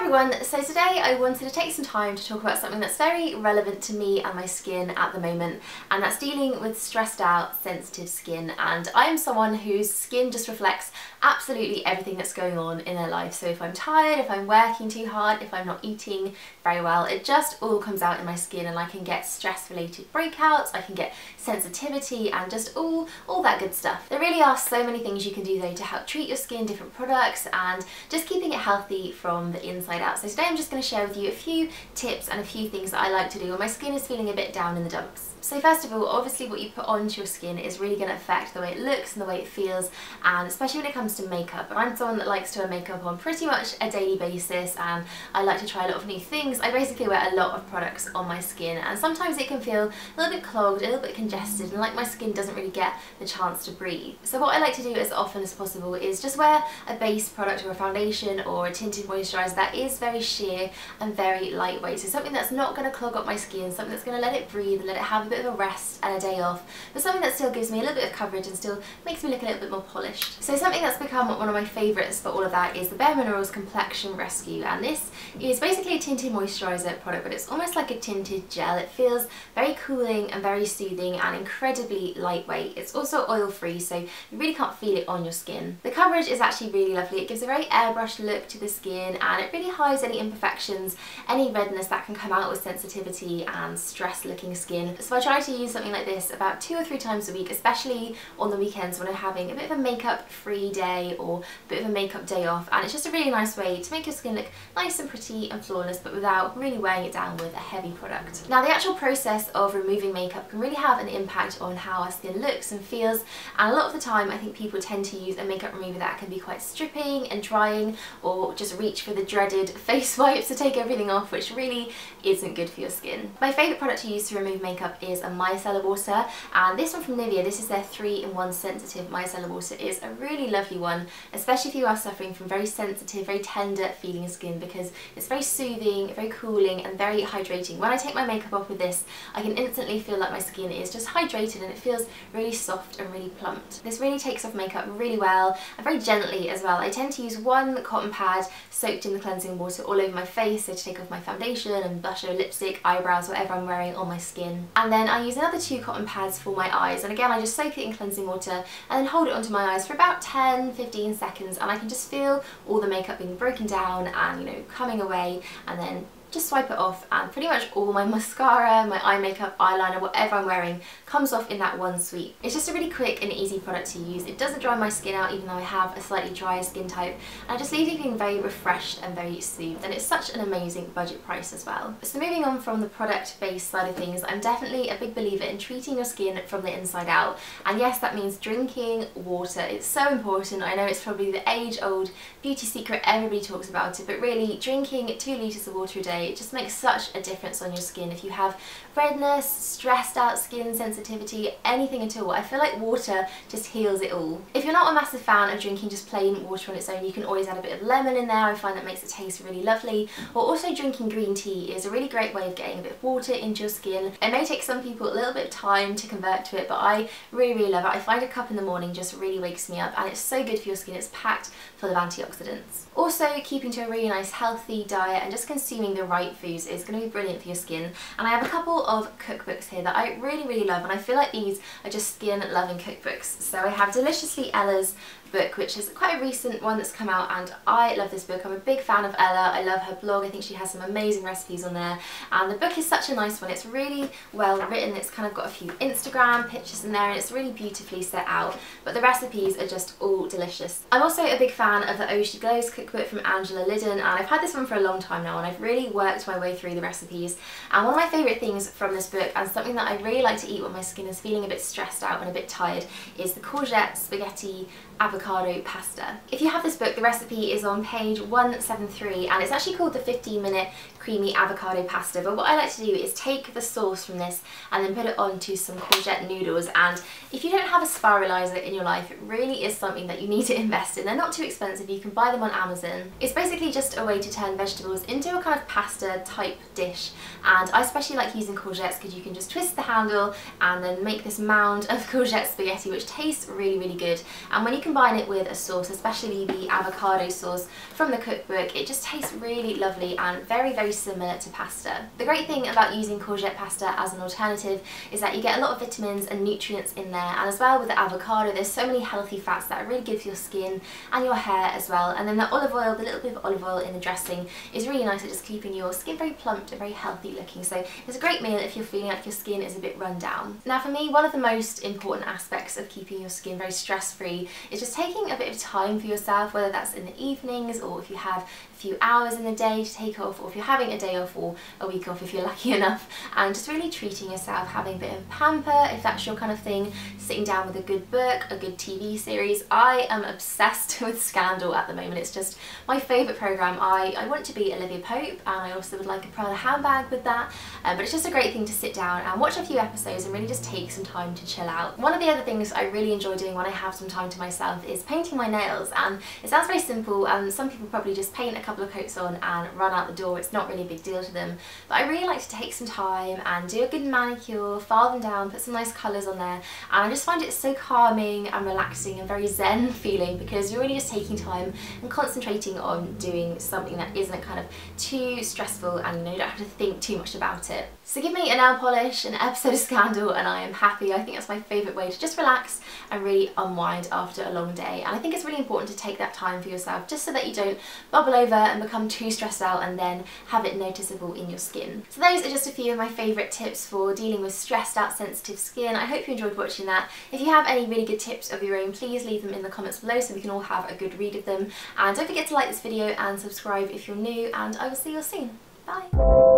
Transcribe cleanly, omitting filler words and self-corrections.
everyone, so today I wanted to take some time to talk about something that's very relevant to me and my skin at the moment, and that's dealing with stressed out, sensitive skin. And I am someone whose skin just reflects absolutely everything that's going on in their life. So if I'm tired, if I'm working too hard, if I'm not eating very well, it just all comes out in my skin, and I can get stress related breakouts, I can get sensitivity and just all that good stuff. There really are so many things you can do though to help treat your skin, different products, and just keeping it healthy from the inside out. So today I'm just going to share with you a few tips and a few things that I like to do when my skin is feeling a bit down in the dumps. So first of all, obviously what you put onto your skin is really going to affect the way it looks and the way it feels, and especially when it comes to makeup. And I'm someone that likes to wear makeup on pretty much a daily basis, and I like to try a lot of new things. I basically wear a lot of products on my skin, and sometimes it can feel a little bit clogged, a little bit congested, and like my skin doesn't really get the chance to breathe. So what I like to do as often as possible is just wear a base product or a foundation or a tinted moisturiser that is very sheer and very lightweight. So something that's not going to clog up my skin, something that's going to let it breathe and let it have a bit of a rest and a day off, but something that still gives me a little bit of coverage and still makes me look a little bit more polished. So something that's become one of my favourites for all of that is the bareMinerals Complexion Rescue, and this is basically a tinted moisturiser product, but it's almost like a tinted gel. It feels very cooling and very soothing and incredibly lightweight. It's also oil free, so you really can't feel it on your skin. The coverage is actually really lovely. It gives a very airbrushed look to the skin, and it really hides any imperfections, any redness that can come out with sensitivity and stressed looking skin. So I try to use something like this about 2 or 3 times a week, especially on the weekends when I'm having a bit of a makeup free day or a bit of a makeup day off, and it's just a really nice way to make your skin look nice and pretty and flawless, but without really weighing it down with a heavy product. Now the actual process of removing makeup can really have an impact on how our skin looks and feels, and a lot of the time I think people tend to use a makeup remover that can be quite stripping and drying, or just reach for the dreaded face wipes to take everything off, which really isn't good for your skin. My favourite product to use to remove makeup is a Micellar water, and this one from Nivea, this is their 3-in-1 sensitive micellar water, is a really lovely one, especially if you are suffering from very sensitive, very tender feeling skin, because it's very soothing, very cooling and very hydrating. When I take my makeup off with this, I can instantly feel like my skin is just hydrated and it feels really soft and really plumped. This really takes off makeup really well and very gently as well. I tend to use one cotton pad soaked in the cleansing water all over my face, so to take off my foundation and blusher, lipstick, eyebrows, whatever I'm wearing on my skin. And then I use another 2 cotton pads for my eyes, and again I just soak it in cleansing water and then hold it onto my eyes for about 10-15 seconds, and I can just feel all the makeup being broken down and, you know, coming away, and then just swipe it off, and pretty much all my mascara, my eye makeup, eyeliner, whatever I'm wearing comes off in that one sweep. It's just a really quick and easy product to use. It doesn't dry my skin out, even though I have a slightly drier skin type, and it just leaves me feeling very refreshed and very soothed, and it's such an amazing budget price as well. So moving on from the product based side of things, I'm definitely a big believer in treating your skin from the inside out, and yes, that means drinking water. It's so important. I know it's probably the age-old beauty secret, everybody talks about it, but really drinking 2 litres of water a day, it just makes such a difference on your skin. If you have redness, stressed out skin, sensitivity, anything at all, I feel like water just heals it all. If you're not a massive fan of drinking just plain water on its own, you can always add a bit of lemon in there. I find that makes it taste really lovely. Or also drinking green tea is a really great way of getting a bit of water into your skin. It may take some people a little bit of time to convert to it, but I really love it. I find a cup in the morning just really wakes me up, and it's so good for your skin. It's packed full of antioxidants. Also, keeping to a really nice healthy diet and just consuming the right foods is going to be brilliant for your skin. And I have a couple of cookbooks here that I really love, and I feel like these are just skin loving cookbooks. So I have Deliciously Ella's book, which is quite a recent one that's come out, and I love this book. I'm a big fan of Ella. I love her blog. I think she has some amazing recipes on there, and the book is such a nice one. It's really well written. It's kind of got a few Instagram pictures in there, and it's really beautifully set out, but the recipes are just all delicious. I'm also a big fan of the Oh She Glows cookbook from Liddon, and I've had this one for a long time now, and I've really worked my way through the recipes. And one of my favourite things from this book, and something that I really like to eat when my skin is feeling a bit stressed out and a bit tired, is the courgette spaghetti avocado pasta. If you have this book, the recipe is on page 173, and it's actually called the 15-minute creamy avocado pasta, but what I like to do is take the sauce from this and then put it onto some courgette noodles. And if you don't have a spiralizer in your life, it really is something that you need to invest in. They're not too expensive, you can buy them on Amazon. It's basically just a way to turn vegetables into a kind of pasta type dish, and I especially like using courgettes because you can just twist the handle and then make this mound of courgette spaghetti, which tastes really good. And when you combine it with a sauce, especially the avocado sauce from the Cookbook, it just tastes really lovely and very similar to pasta. The great thing about using courgette pasta as an alternative is that you get a lot of vitamins and nutrients in there, and as well with the avocado there's so many healthy fats that are really good for your skin and your hair as well. And then the olive oil, the little bit of olive oil in the dressing is really nice at just keeping your skin very plump and very healthy looking. So it's a great meal if you're feeling like your skin is a bit run down. Now for me, one of the most important aspects of keeping your skin very stress-free is just taking a bit of time for yourself, whether that's in the evenings or if you have a few hours in the day to take off, or if you're having a day off or a week off if you're lucky enough, and just really treating yourself, having a bit of pamper if that's your kind of thing, sitting down with a good book, a good TV series. I am obsessed with Scandal at the moment. It's just my favourite programme. I want to be Olivia Pope, and I also would like a Prada handbag with that, but it's just a great thing to sit down and watch a few episodes and really just take some time to chill out. One of the other things I really enjoy doing when I have some time to myself is painting my nails, and it sounds very simple and some people probably just paint a couple of coats on and run out the door. It's not really a big deal to them, but I really like to take some time and do a good manicure, file them down, put some nice colours on there, and I just find it so calming and relaxing and very zen feeling, because you're really just taking time and concentrating on doing something that isn't kind of too stressful, and you know, you don't have to think too much about it. So give me a nail polish, an episode of Scandal, and I am happy. I think that's my favourite way to just relax and really unwind after a long day. And I think it's really important to take that time for yourself, just so that you don't bubble over and become too stressed out and then have it noticeable in your skin. So those are just a few of my favourite tips for dealing with stressed out sensitive skin. I hope you enjoyed watching that. If you have any really good tips of your own, please leave them in the comments below so we can all have a good read of them. And don't forget to like this video and subscribe if you're new, and I will see you all soon. Bye!